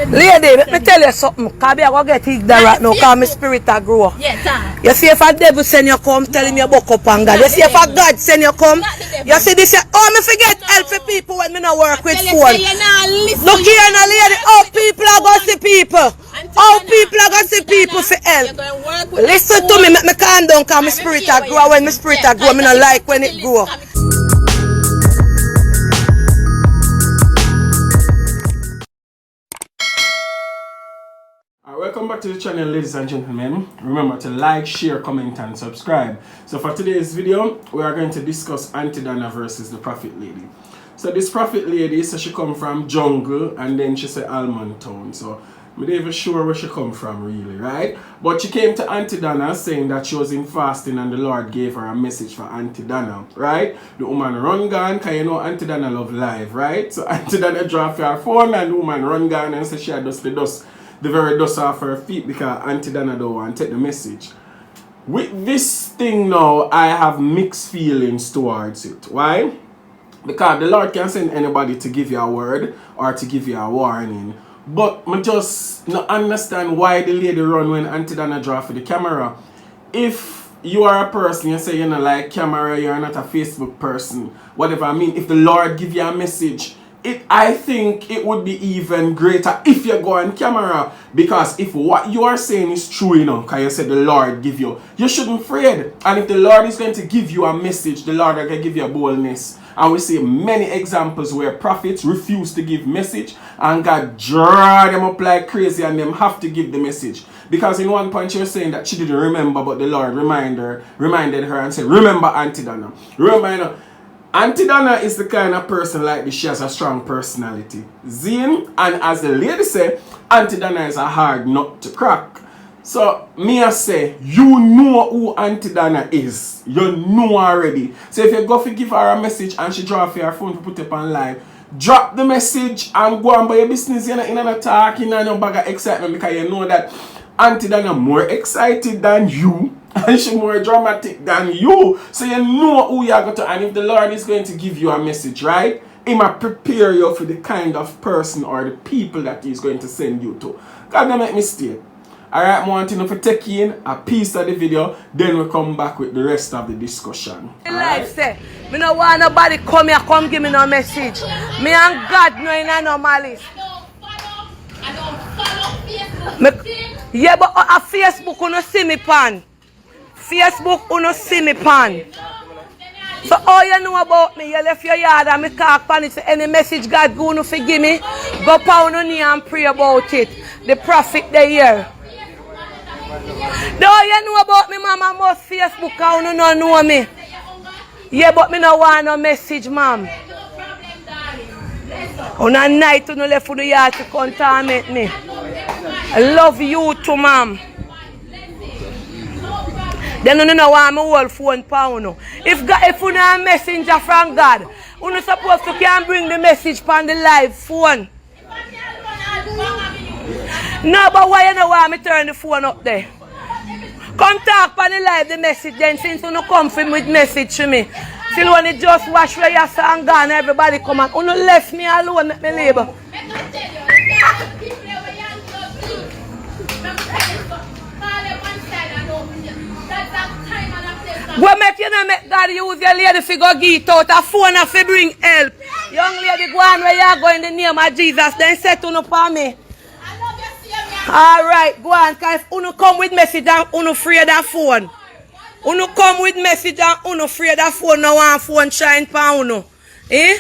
Lady, let me tell you something. Because I go get ignorant now because my spirit a grow. You see if a devil send you come, telling me buck up on God. You see if a God send you come, you see this, oh, me forget help for people when me no work with phone. Look here now, lady, how people are going to see people. How people are going to see people for help. Listen to me, make me calm down because my spirit a grow. When my spirit a grow, me no like when it grow. Welcome back to the channel, ladies and gentlemen. Remember to like, share, comment and subscribe. So for today's video, we are going to discuss Auntie Dana versus the Prophet Lady. So this Prophet Lady, so she come from jungle and then she say Almond Town. So I'm not even sure where she come from really, right? But she came to Auntie Dana saying that she was in fasting and the Lord gave her a message for Auntie Dana, right? The woman run gone, because you know Auntie Dana love live, right? So Auntie Dana draw for her phone and the woman run gone and say she had dust the very dust off her feet because Auntie Dana don't want to take the message. With this thing now, I have mixed feelings towards it. Why? Because the Lord can send anybody to give you a word or to give you a warning. But I just not understand why the lady run when Auntie Dana draw for the camera. If you are a person, you say you don't like camera, you're not a Facebook person, whatever. I mean, if the Lord give you a message, I think it would be even greater if you go on camera, because if what you are saying is true, you know, because you said the Lord give you shouldn't afraid. And if the Lord is going to give you a message, the Lord is going to give you a boldness. And we see many examples where prophets refuse to give message and God draw them up like crazy and them have to give the message. Because in one point she was saying that she didn't remember, but the Lord reminded her and said, remember Auntie Dana. Remember, you know, Auntie Dana is the kind of person like this. She has a strong personality. Zine, and as the lady said, Auntie Dana is a hard nut to crack. So, me I say, you know who Auntie Dana is. You know already. So if you go to give her a message and she draw for your phone to put it on live, drop the message and go on by your business. You're not talking and no bag of excitement because you know that Auntie Dana more excited than you. And she's more dramatic than you. So you know who you are going to. And if the Lord is going to give you a message, right? He might prepare you for the kind of person or the people that he's going to send you to. God don't make mistake. Alright, I want you to take in a piece of the video. Then we'll come back with the rest of the discussion. Right? Say, me no want nobody come here, come give me no message. Me and God no in no malice. I don't follow Facebook. Yeah, but a Facebook you no see me pan. Facebook, you no see me pan. So all you know about me, you left your yard and me talk pan it. So any message God gonna forgive me, go pound on knee and pray about it. The prophet the year. The all you know about me, mama, most Facebook, you no know me. Yeah, but me no want no message, ma'am. On a night you no left for the yard to contaminate me. I love you too, ma'am. Then you know why I'm a whole phone pound. If you know a messenger from God, you not supposed to can bring the message on the live phone. No, but why you know why I turn the phone up there? Come talk on the live the message then, since you no come from with message to me. Till when it just wash where you and gone, everybody come and you no left me alone, let me labor. Go make you know make God use your lady to go get out a phone and to bring help. Young lady, go on where you are going in the name of Jesus. Then set on up on me. Alright, go on. Because if you come with message and you afraid that phone. You come with message and you afraid that phone. No one phone shine pan you. Eh?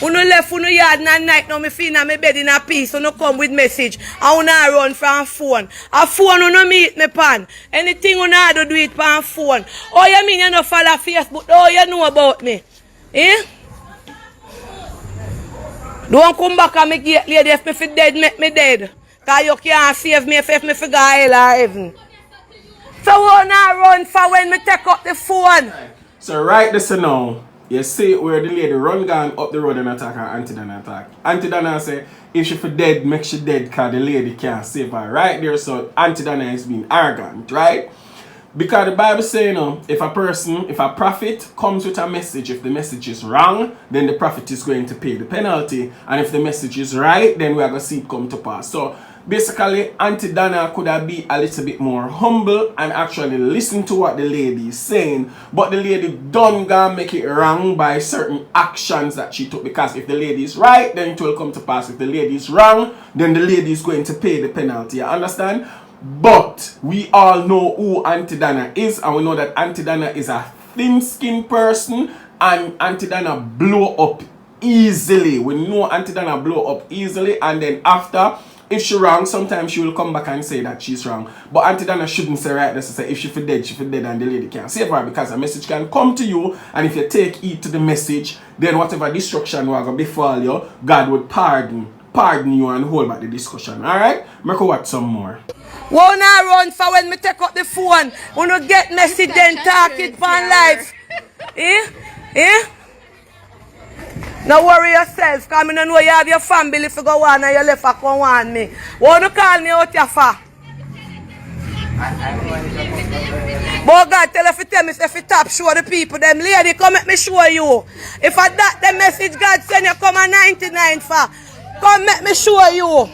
You left you yard and night now me feel in my bed in a peace. You come with message and you run from phone. A phone you no meet me pan. Anything you do do it pan phone. Oh you mean you no follow Facebook? Oh you know about me? Eh? Don't come back and me get lady if me fi dead make me dead. Cause you can't save me if me fi go hell or heaven. So you not run for when me take up the phone. So right this now. You see where the lady run gone up the road and attack her Auntie Dana attack. Auntie Dana say if she for dead, make she dead because the lady can't save her. Right there, so Auntie Dana is being arrogant, right? Because the Bible says, you know, if a prophet comes with a message, if the message is wrong, then the prophet is going to pay the penalty. And if the message is right, then we are going to see it come to pass. So basically, Auntie Dana could have been a little bit more humble and actually listen to what the lady is saying. But the lady don't go make it wrong by certain actions that she took. Because if the lady is right, then it will come to pass. If the lady is wrong, then the lady is going to pay the penalty. You understand? But we all know who Auntie Dana is, and we know that Auntie Dana is a thin-skinned person, and Auntie Dana blow up easily. We know Auntie Dana blow up easily, and then after, if she's wrong, sometimes she will come back and say that she's wrong. But Auntie Dana shouldn't say right. That's to say, if she dead, and the lady can't save her, because a message can come to you, and if you take heed to the message, then whatever destruction will go befall you, God would pardon you and hold back the discussion. Alright? Make her watch some more. Won't I run for when me take up the phone? When you get message then talk it on live. No worry yourself, because I don't know you have your family if you go on and you left a come on me. Won't you call me out your fa? But God tell if you tell me if you tap show the people, them lady come let me show you. If I that the message God send you come at 99 for, come let me show you.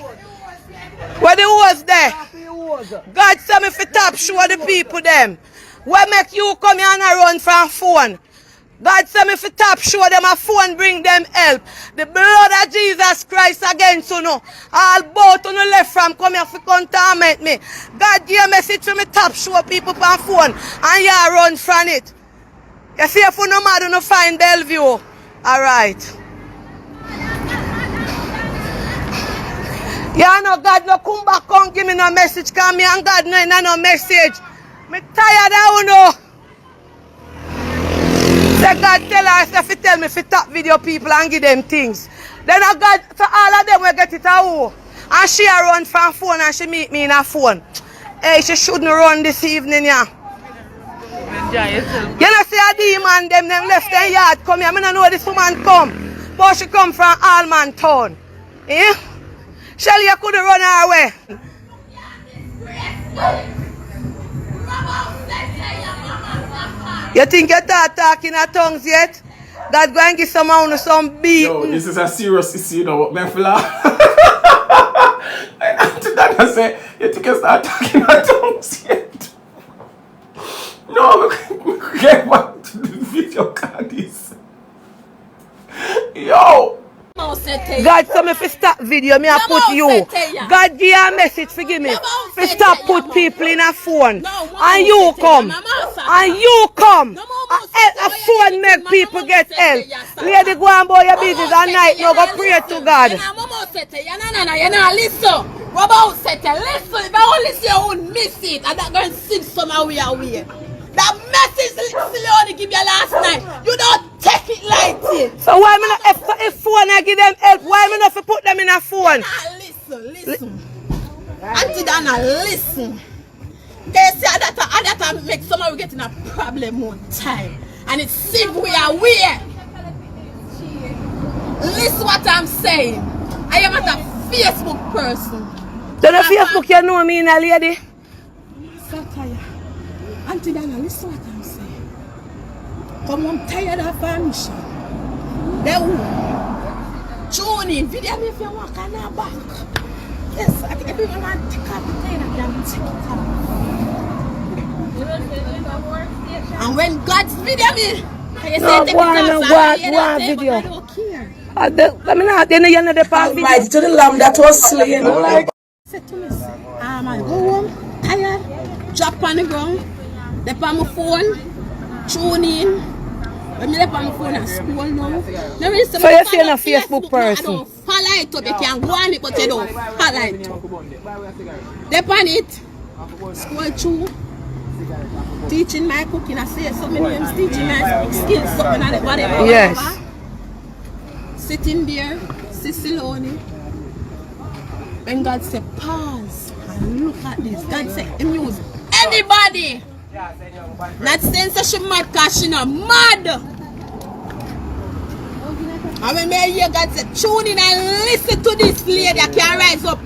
Where the was there? God tell me if you tap show the people them. What make you come here and run from phone? God tell me if you tap show them a phone bring them help. The blood of Jesus Christ against you know. All both on the left from come here to contaminate me. God give a message to me tap show people on phone and you run from it. You see if you no mad you find Bellevue. Alright. Yeah, no, God no come back and give me no message. Cause me and God no message. Me tired of you know. Say God tell us if you tell me if you tap video people and give them things. Then I God to all of them will get it out. And she run from phone and she meet me in a phone. Hey, she shouldn't run this evening, yeah. You know see a demon them left their yard come here. I don't know this woman come. But she come from Allman Town. Eh? Shelly, you couldn't run her way. You think you're talking in tongues yet? God's going to give someone some beat. Yo, this is a serious issue, you know what, man, fella? Auntie Dana say, you think you start talking in tongues yet? No, we get back to the video card this. Yo! God told me if you stop video, me I put you. God give you a message, forgive me. If you stop put people in a phone. And you come. And you come. A phone make people get help. Lady go and boy your business at night, you go pray to God. Listen, if I only see you won't miss it, and that going to sing somewhere away. That message Leone give you last night, you don't take it lightly. So why me not if phone I give them help, why me not put them in a phone? Listen. Auntie Dana, listen. They say that make someone get in a problem one time. And it's seems we are weird. Listen what I'm saying. I am not a Facebook person. Then on Facebook you know me, a lady? Satire. Auntie Dana, listen what I'm saying. Come on, tired of our mission. They will tune in. Video me if you walk on our back. Yes, I think everyone want to take up the tail and them take it up. And when God's video me, you say take it off. Video. I don't care. I mean, you know the part video. Right to the lamb that was slain. Say to me, man, go home, tired, drop on the ground. They on my phone, tune in. When I on my phone at school now. So you're saying a Facebook person? I don't follow it up. You can go on it, but you don't follow it up. They on it. School too. Teaching my cooking. I say so many names. Teaching my skills, something and whatever. Yes. Sitting there, Sissy Leone. When God said pause and look at this. God said use anybody. Not saying so she mad because she not mad. And when me hear God say tune in and listen to this lady that can rise up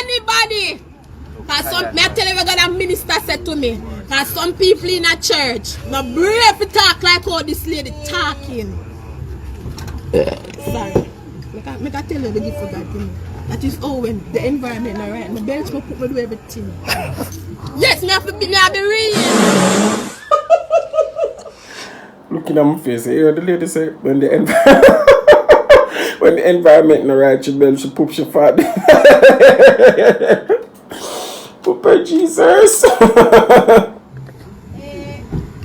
anybody. Because some me I tell you God a minister said to me, Because some people in a church, not brave to talk like how this lady talking. Sorry. I can tell you the gift of God. That is how when the environment is right. My belts will put me do everything. Yes, me have to be real. Looking at my face, you hear the lady say, when the environment not right, she belt, she poop, she fat. Poop her Jesus.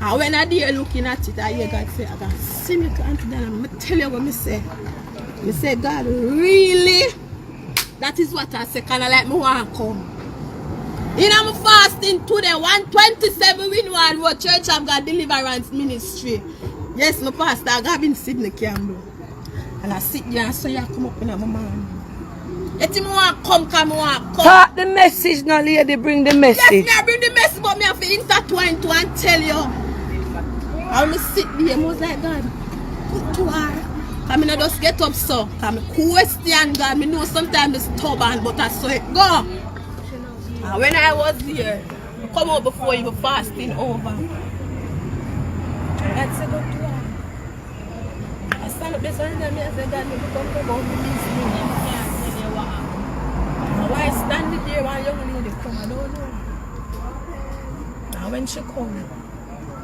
And when I dare looking at it, I hear God say, I can see me to Auntie Dana. I'm tell you what I say. I say, God, really? That is what I say, kind of like me want to come. In I'm fasting today, 127 Winward Road Church of God Deliverance Ministry. Yes, my pastor, I have been sitting in the Campbell. And I sit there and say, you come up in my man. Let him want to come, come. Talk the message now, lady, bring the message. Yes, me bring the message, but me have to intertwine to and tell you. I will sit there, I was like, God, put to her. I mean, I just get up so. I question God. I know sometimes it's stubborn, but I saw it go. And when I was here, I come out before you were fasting over. God said, go to her. I stand up this and I said, God, you come about the business. I can't tell you what happened. Why I stand there while young lady come? I don't know. And when she come,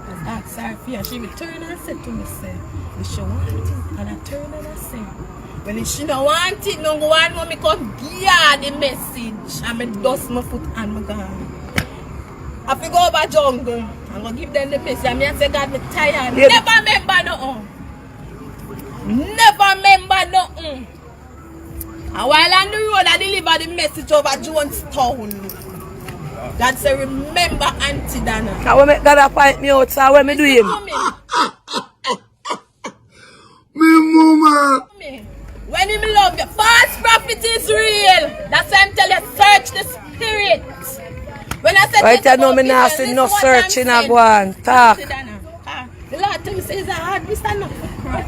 I asked her fear. She returned and said to me, say, if she want it, and I turn and I say, well, if she don't want it, no go on, me come give her the message. And I dust my foot and my gun. I have to go over jungle. I'm going to give them the message. And I say, God, I'm tired. Yeah. Never remember nothing. Never remember nothing. And while on the road, I deliver the message over Jonestown. God say, remember Auntie Dana. Now when God appoint me out, so when me do him? When him love you, false prophet is real. That's why I'm telling you, search the spirit. When I said right, I know me not see no searching I go on. Talk. The Lord tell me says a hard piece and not for crap.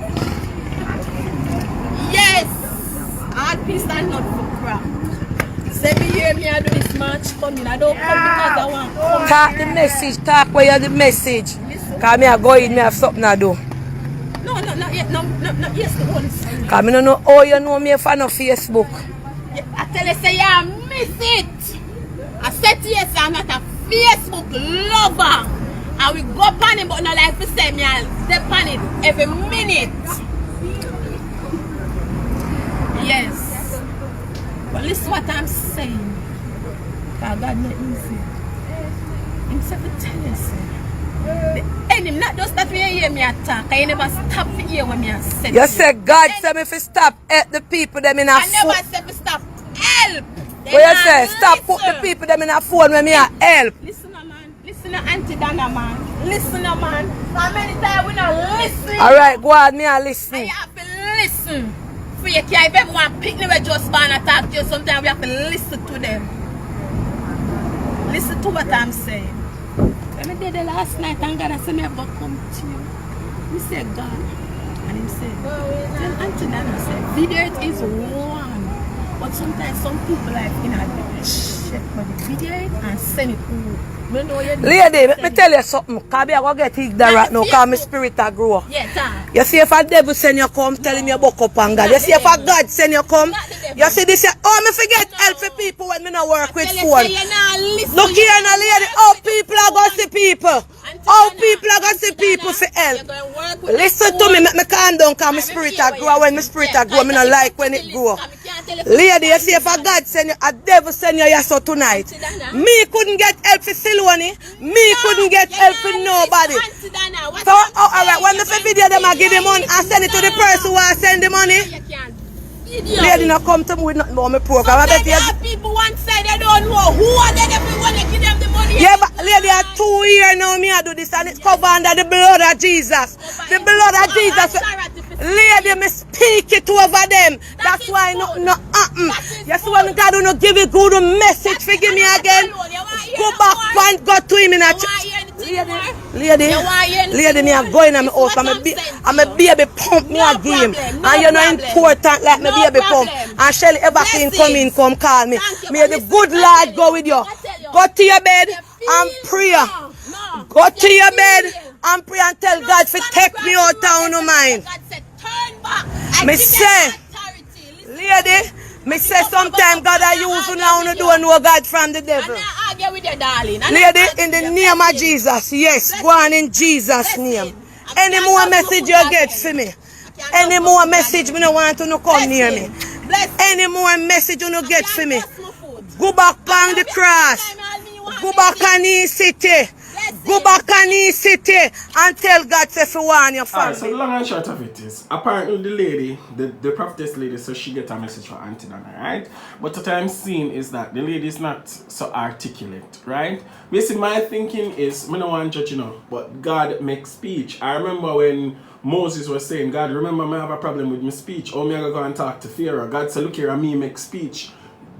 Yes, hard piece and not for crap. Say me hear me I do this march coming. I don't come because I want to come. Talk the message, talk where you the message. Because me I go in, me have something I do. No, not yet. No, yes, the Holy Spirit. Because I don't know how you know me if I no Facebook. I tell you, say, yeah, miss it. I said yes, I'm not a Facebook lover. And we go on it, but not like to say me, I'll step on it every minute. Yes. But listen what I'm saying. God not easy. Himself to tell you, say. The enemy, not just that we hear me attack. I never stop to hear when me say. You say God said me to stop help the people them in a phone. I never said to stop help. What you say? Stop put the people them in a phone when me a help. Listen, man. Listen, Auntie Dana, man. Listen, man. How many times we not listen? Alright, go on, me a listen. And you have to listen. For you can't, if everyone pick me with just born and talk to you, sometimes we have to listen to them. Listen to what I'm saying. When I did the last night, and God I said, me about come to you. We said, God. And he said, tell Auntie Dana, say, video is one. But sometimes some people like, you know, check for the video and send it to Lady, let me tell you something. Because I go get ignorant right now because my spirit a grow. Yeah, you see if a devil send you come, tell him you buck up on God. You see if a God send you come, you see this, oh, me forget help for people when me not work with phone. Look here now, lady, how people are going to see people. How people are going to see people for help. Listen to me, make me calm down because my spirit a grow. When my spirit a grow, me not like when it grow. Lady, you see if a God send you, a devil send you yes so tonight. Me couldn't get help for Silwani. Me couldn't get help for nobody. So, alright, when the video them I give the money, I send it to the person who I send the money. Lady not come to me with nothing about my program. I bet you. People one side they don't know who are they want to give them the money. Yeah, but lady, I 2 years now me I do this and it's covered under the blood of Jesus. The blood of Jesus. Lady, me speak it over them. That's why nothing happen. You see when God don't give you good message, forgive me again. Go back and go to him in a church. Lady, me I'm going in my house. I'm a baby pump me a game. And you're not important like my baby pump. And Shelly everything come call me. May the good Lord go with you. Go to your bed and pray. Go to your bed and pray and tell God to take me out of your mind. God said, turn back. Me say, lady, me say sometimes God I use you now to do know God from the devil. With your darling. Lady, in the name of Jesus, yes, go on in Jesus' name. Any more message you get for me? Any more message me no want to come near me? Any more message you no get for me? Go back on the cross. Go back on the city. Go back on the city and tell God to warn your family. Alright, so the long and short of it is, apparently the lady, the prophetess lady, so she get a message for Auntie Dana, right? But what I'm seeing is that the lady is not so articulate, right? Basically, my thinking is, I don't want to judge, but God makes speech. I remember when Moses was saying, God, remember I have a problem with my speech. Oh, me I go and talk to Pharaoh. God said, look here, me make speech.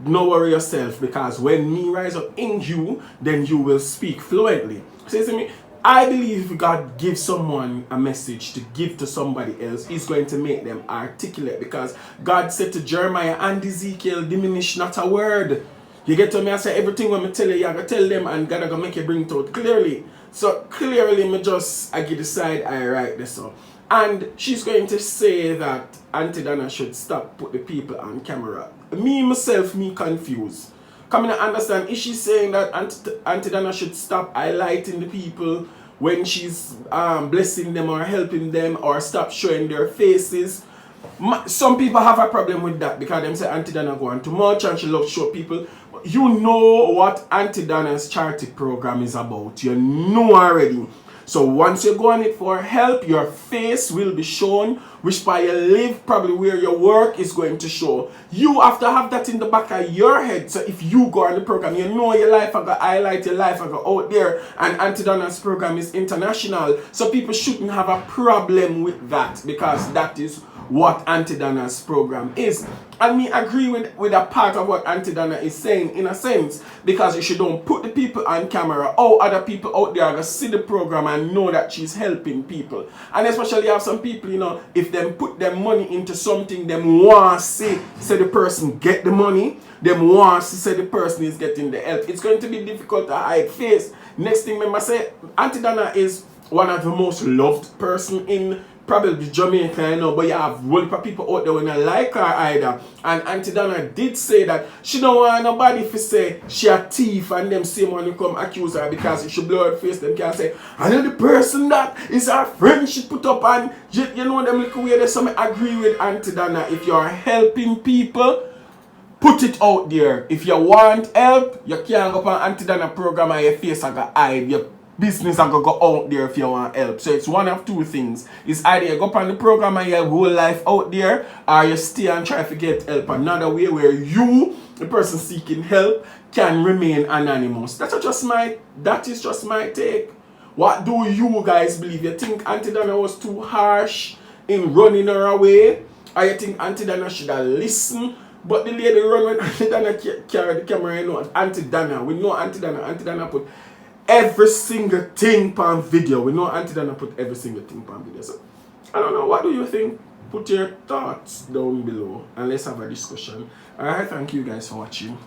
No worry yourself, because when me rise up in you, then you will speak fluently. Say to me, I believe if God gives someone a message to give to somebody else, He's going to make them articulate, because God said to Jeremiah and Ezekiel, diminish not a word. You get to me, I say everything when I tell you, I gotta tell them, and God gonna make you bring it out clearly. So clearly, I get the side I write this up. And she's going to say that Auntie Dana should stop put the people on camera. Me confused. Come to understand, is she saying that Auntie Dana should stop highlighting the people when she's blessing them or helping them, or stop showing their faces? Some people have a problem with that because them say Auntie Dana go on too much and she loves to show people. You know what Auntie Dana's charity program is about. You know already. So once you go on it for help, your face will be shown, which by you live, probably where your work is going to show. You have to have that in the back of your head. So if you go on the program, you know your life, I got highlight your life, I got out there. And Auntie Dana's program is international. So people shouldn't have a problem with that, because that is what Auntie Dana's program is. And me agree with a part of what Auntie Dana is saying, in a sense, because if she don't put the people on camera, other people out there are going to see the program and know that she's helping people. And especially have some people, if them put their money into something, them want to say the person get the money, them want to say the person is getting the help. It's going to be difficult to hide face. Next thing, remember, say Auntie Dana is one of the most loved person in probably Jamaica, but you have a whole heap of people out there who don't like her either. And Auntie Dana did say that she don't want nobody to say she a thief and them same one who come accuse her, because if she blow her face, them can say, I know the person that is her friend she put up, and you know them little way. So I agree with Auntie Dana. If you are helping people, put it out there. If you want help, you can't go on Auntie Dana program and your face I got hide. Your business are gonna go out there if you want help. So it's one of two things. It's either you go on the program and your whole life out there, or you stay and try to get help another way where you, the person seeking help, can remain anonymous. That is just my take. What do you guys believe? You think Auntie Dana was too harsh in running her away? Or you think Auntie Dana should have listened? But the lady run when Auntie Dana carry the camera, Auntie Dana. We know Auntie Dana put every single thing on video. We know Auntie Dana put every single thing on video. So, I don't know. What do you think? Put your thoughts down below and let's have a discussion. Alright, thank you guys for watching.